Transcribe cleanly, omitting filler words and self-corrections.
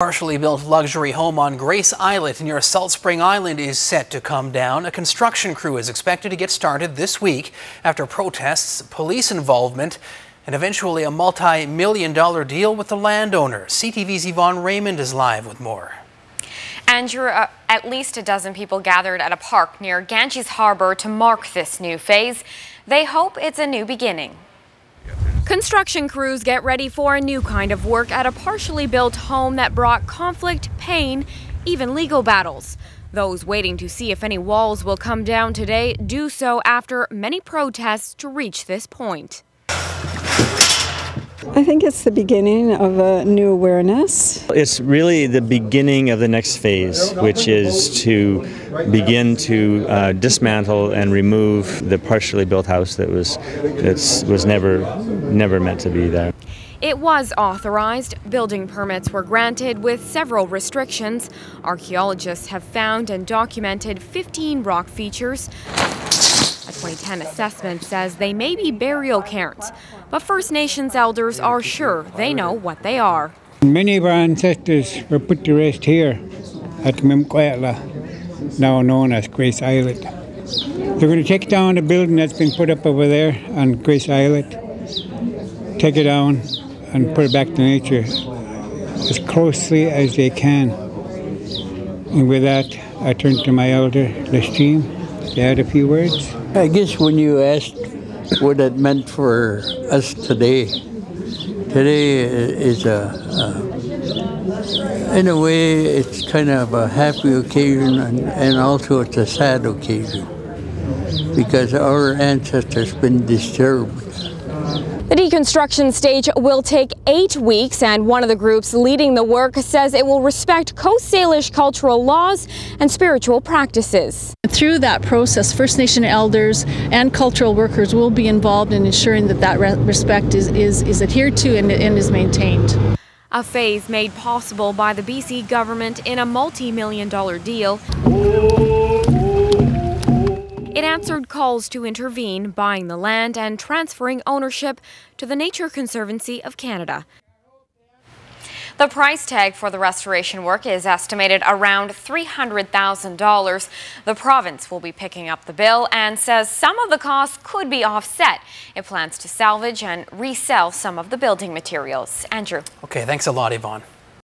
Partially built luxury home on Grace Islet near Salt Spring Island is set to come down. A construction crew is expected to get started this week after protests, police involvement, and eventually a multi-million-dollar deal with the landowner. CTV's Yvonne Raymond is live with more. Andrew, at least a dozen people gathered at a park near Ganges Harbor to mark this new phase. They hope it's a new beginning. Construction crews get ready for a new kind of work at a partially built home that brought conflict, pain, even legal battles. Those waiting to see if any walls will come down today do so after many protests to reach this point. I think it's the beginning of a new awareness. It's really the beginning of the next phase, which is to begin to dismantle and remove the partially built house that was never meant to be there. It was authorized. Building permits were granted with several restrictions. Archaeologists have found and documented 15 rock features. A 2010 assessment says they may be burial cairns, but First Nations elders are sure they know what they are. Many of our ancestors were put to rest here at Mimquetla, now known as Grace Islet. They're going to take down the building that's been put up over there on Grace Islet, take it down and put it back to nature as closely as they can. And with that, I turn to my elder, Lestine, to add a few words. I guess when you asked what it meant for us today is in a way, it's kind of a happy occasion and also it's a sad occasion because our ancestors been disturbed. The deconstruction stage will take 8 weeks, and one of the groups leading the work says it will respect Coast Salish cultural laws and spiritual practices. Through that process, First Nation elders and cultural workers will be involved in ensuring that respect is adhered to and is maintained. A phase made possible by the BC government in a multi-million-dollar deal. It answered calls to intervene, buying the land and transferring ownership to the Nature Conservancy of Canada. The price tag for the restoration work is estimated around $300,000. The province will be picking up the bill and says some of the costs could be offset. It plans to salvage and resell some of the building materials. Andrew. Okay, thanks a lot, Yvonne.